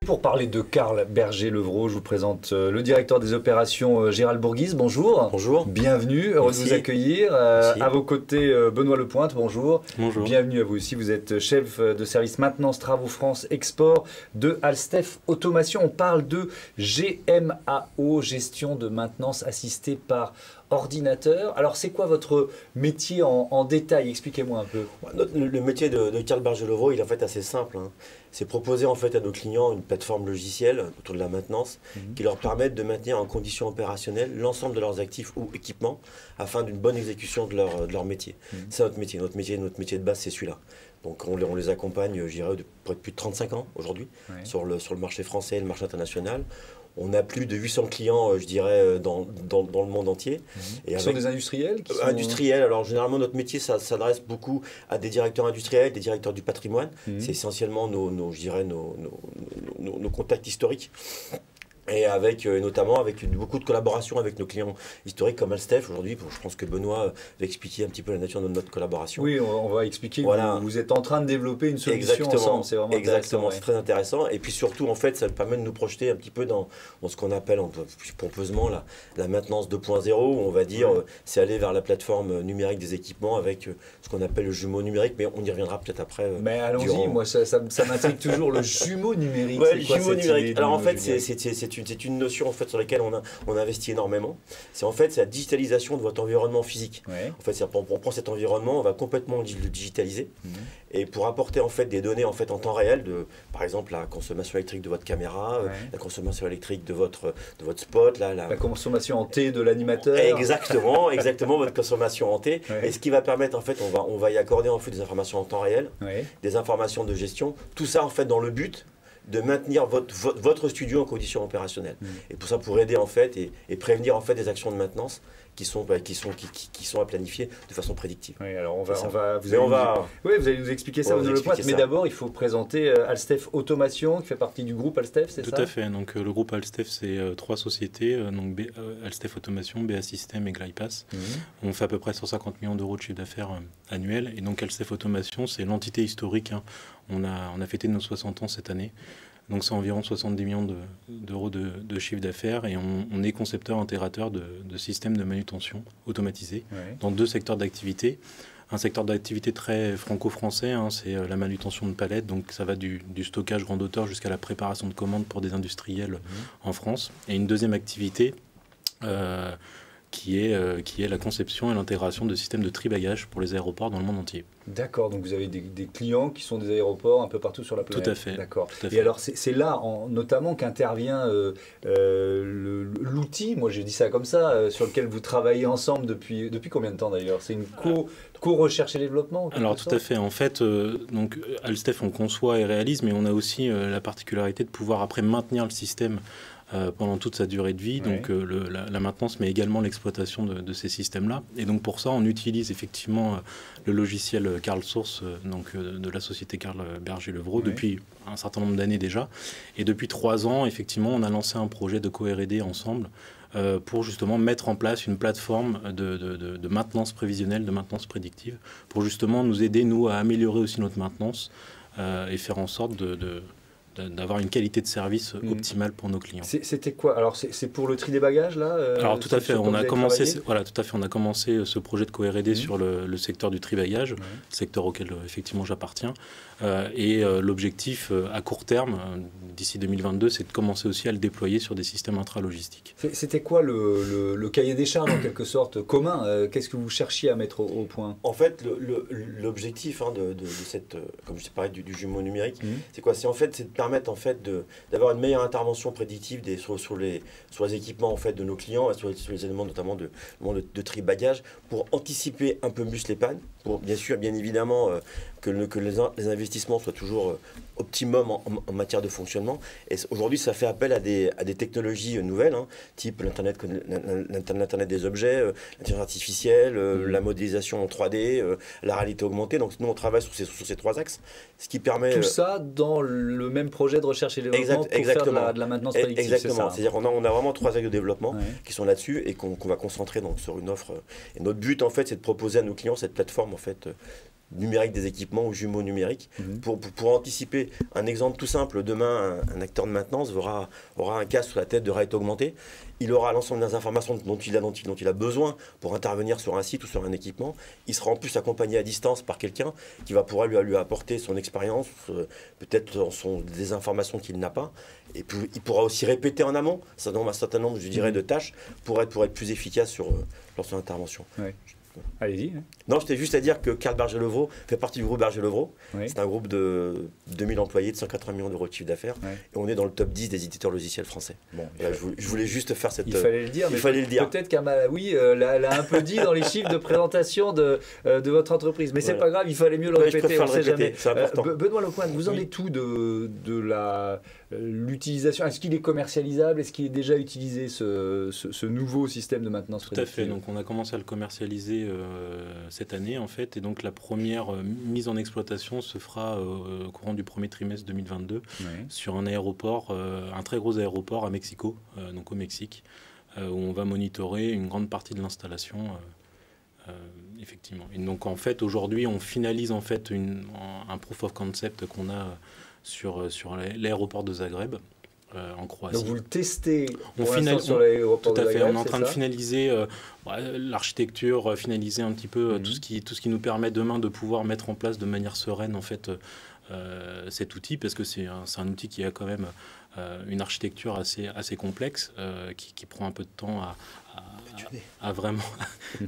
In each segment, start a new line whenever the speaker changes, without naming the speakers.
Pour parler de Carl Berger-Levrault, je vous présente le directeur des opérations Gérald Bourguise. Bonjour.
Bonjour.
Bienvenue, heureux de vous accueillir. À vos côtés, Benoît Lepointe, bonjour.
Bonjour.
Bienvenue à vous aussi. Vous êtes chef de service maintenance travaux France Export de Alstef Automation. On parle de GMAO, gestion de maintenance assistée par ordinateur. Alors, c'est quoi votre métier en détail? Expliquez-moi un peu.
Le métier de Carl Berger-Levrault, il est en fait assez simple. C'est proposer en fait à nos clients une plateforme logicielle autour de la maintenance qui leur permette de maintenir en conditions opérationnelles l'ensemble de leurs actifs ou équipements afin d'une bonne exécution de leur métier. C'est notre métier. Notre métier de base, c'est celui-là. Donc on les accompagne, je dirais, depuis plus de 35 ans aujourd'hui sur le marché français et le marché international. On a plus de 800 clients, je dirais, dans le monde entier.
Et sont des industriels
Industriels. Alors, généralement, notre métier, ça s'adresse beaucoup à des directeurs industriels, des directeurs du patrimoine. C'est essentiellement nos contacts historiques. Et notamment avec beaucoup de collaborations avec nos clients historiques comme Alstef. Aujourd'hui, je pense que Benoît va expliquer un petit peu la nature de notre collaboration.
Oui, on va expliquer que vous êtes en train de développer une solution ensemble. C'est vraiment
intéressant. C'est très intéressant. Et puis surtout, en fait, ça nous permet de nous projeter un petit peu dans ce qu'on appelle pompeusement la maintenance 2.0, où on va dire c'est aller vers la plateforme numérique des équipements avec ce qu'on appelle le jumeau numérique. Mais on y reviendra peut-être après.
Mais allons-y, moi ça m'intrigue toujours, le jumeau numérique.
Ouais, le jumeau numérique. Alors en fait, c'est une notion en fait, sur laquelle on investit énormément. C'est en fait la digitalisation de votre environnement physique. En fait, on prend cet environnement, on va complètement le digitaliser. Et pour apporter en fait des données en temps réel par exemple la consommation électrique de votre caméra, la consommation électrique de votre spot, la
consommation en T de l'animateur.
Exactement, votre consommation en T. Et ce qui va permettre en fait, on va y accorder en fait des informations en temps réel, des informations de gestion, tout ça en fait dans le but de maintenir votre studio en conditions opérationnelles. Et pour ça, pour aider en fait et prévenir en fait des actions de maintenance qui sont à planifier de façon prédictive.
Oui, alors vous allez nous expliquer ça, mais d'abord il faut présenter Alstef Automation qui fait partie du groupe Alstef, c'est ça?
Tout à fait. Donc le groupe Alstef, c'est 3 sociétés, donc Alstef Automation, BA System et Glypass. On fait à peu près 150 millions d'euros de chiffre d'affaires annuel. Et donc Alstef Automation, c'est l'entité historique. On a fêté nos 60 ans cette année. Donc c'est environ 70 millions d'euros de chiffre d'affaires et on est concepteur intégrateur de systèmes de manutention automatisés dans 2 secteurs d'activité. Un secteur d'activité très franco-français, c'est la manutention de palettes, donc ça va du stockage grande hauteur jusqu'à la préparation de commandes pour des industriels en France. Et une deuxième activité qui est la conception et l'intégration de systèmes de tri-bagages pour les aéroports dans le monde entier.
D'accord, donc vous avez des clients qui sont des aéroports un peu partout sur la planète.
Tout à fait.
D'accord. Et alors c'est là notamment qu'intervient l'outil, moi j'ai dit ça comme ça, sur lequel vous travaillez ensemble depuis combien de temps d'ailleurs? C'est une co-recherche et développement?
Alors tout à fait. En fait, donc Alstef on conçoit et réalise, mais on a aussi la particularité de pouvoir après maintenir le système pendant toute sa durée de vie, donc la maintenance, mais également l'exploitation de ces systèmes-là. Et donc pour ça, on utilise effectivement le logiciel Carl Source, donc de la société Carl Berger-Levrault, depuis un certain nombre d'années déjà. Et depuis 3 ans, effectivement, on a lancé un projet de co-R&D ensemble pour justement mettre en place une plateforme de maintenance prévisionnelle, de maintenance prédictive, pour justement nous aider, nous, à améliorer aussi notre maintenance et faire en sorte d'avoir une qualité de service optimale pour nos clients.
C'était quoi? Alors c'est pour le tri des bagages là
Alors tout à fait, on a commencé ce projet de co-R&D sur le secteur du tri bagage, secteur auquel effectivement j'appartiens. Et l'objectif à court terme, d'ici 2022, c'est de commencer aussi à le déployer sur des systèmes intralogistiques.
C'était quoi le cahier des charges en quelque sorte commun? Qu'est-ce que vous cherchiez à mettre au point?
En fait, l'objectif de cette, comme je parlais du jumeau numérique, c'est quoi? C'est de permettre en fait d'avoir une meilleure intervention prédictive sur les équipements en fait de nos clients, sur les éléments notamment de tri bagage, pour anticiper un peu plus les pannes, pour bien évidemment que les investissements soient toujours optimum en matière de fonctionnement. Et aujourd'hui, ça fait appel à des technologies nouvelles, type l'Internet des objets, l'intelligence artificielle, la modélisation en 3D, la réalité augmentée. Donc nous, on travaille sur ces 3 axes, ce qui permet...
Tout ça dans le même projet de recherche et développement pour faire de la maintenance prédictive.
Exactement. C'est-à-dire qu'on a vraiment 3 axes de développement qui sont là-dessus et qu'on va concentrer donc sur une offre. Et notre but, en fait, c'est de proposer à nos clients cette plateforme, en fait, numérique des équipements ou jumeaux numériques. Pour anticiper un exemple tout simple, demain, un acteur de maintenance aura un casque sur la tête de réalité augmentée. Il aura l'ensemble des informations dont il a besoin pour intervenir sur un site ou sur un équipement. Il sera en plus accompagné à distance par quelqu'un qui va pouvoir lui apporter son expérience, peut-être des informations qu'il n'a pas. Et puis, il pourra aussi répéter en amont un certain nombre, je dirais, de tâches pour être plus efficace lors de son intervention.
Ouais. Allez-y.
Non, j'étais juste à dire que Carl Berger-Levrault fait partie du groupe Berger-Levrault. Oui. C'est un groupe de 2000 employés, de 180 millions d'euros de chiffre d'affaires. Oui. Et on est dans le top 10 des éditeurs logiciels français. Bon, je voulais juste faire cette...
Il fallait le dire. Peut-être qu'Amalaoui l'a un peu dit dans les chiffres de présentation de votre entreprise. Mais c'est pas grave, il fallait mieux le répéter. On ne sait jamais.
C'est important.
Benoît Lepointe, vous en êtes tout de l'utilisation? Est-ce qu'il est commercialisable? Est-ce qu'il est déjà utilisé, ce nouveau système de maintenance prédictive?
Tout à fait. Donc on a commencé à le commercialiser cette année en fait, et donc la première mise en exploitation se fera au courant du premier trimestre 2022 sur un aéroport, un très gros aéroport à Mexico, donc au Mexique, où on va monitorer une grande partie de l'installation. Effectivement. Et donc en fait aujourd'hui on finalise en fait un proof of concept qu'on a sur l'aéroport de Zagreb. En Croatie.
Donc vous le testez
sur l'aéroport de Zagreb. On est en train de finaliser l'architecture, finaliser un petit peu tout ce qui nous permet demain de pouvoir mettre en place de manière sereine en fait cet outil, parce que c'est un outil qui a quand même une architecture assez complexe, qui prend un peu de temps à vraiment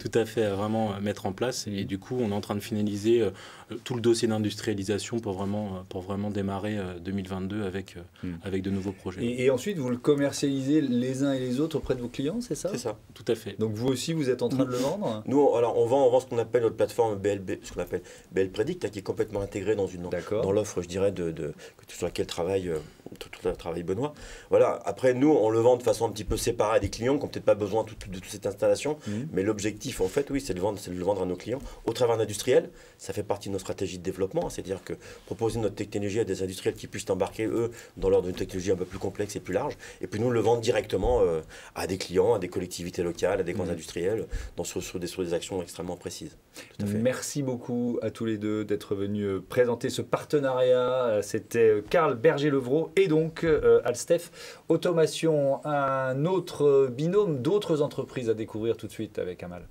tout à fait à vraiment mettre en place, et du coup on est en train de finaliser tout le dossier d'industrialisation pour vraiment démarrer 2022 avec de nouveaux projets.
Et ensuite vous le commercialisez les uns et les autres auprès de vos clients, c'est ça?
C'est ça.
Tout à fait.
Donc vous aussi vous êtes en train de le vendre?
Nous alors on vend ce qu'on appelle notre plateforme ce qu'on appelle BL Predict, qui est complètement intégrée dans l'offre, je dirais, sur laquelle travaille Benoît. Voilà. Après nous on le vend de façon un petit peu séparée à des clients qui n'ont peut-être pas besoin de toute cette installation, mais l'objectif en fait c'est de le vendre à nos clients au travers d'industriels. Ça fait partie de notre stratégie de développement, c'est-à-dire que proposer notre technologie à des industriels qui puissent embarquer eux dans l'ordre d'une technologie un peu plus complexe et plus large, et puis nous le vendre directement à des clients, à des collectivités locales, à des grands industriels sur des actions extrêmement précises.
Tout à fait. Merci beaucoup à tous les deux d'être venus présenter ce partenariat. C'était Carl Berger-Levrault et donc Alstef Automation, un autre binôme d'autres entreprises à découvrir tout de suite avec Amal.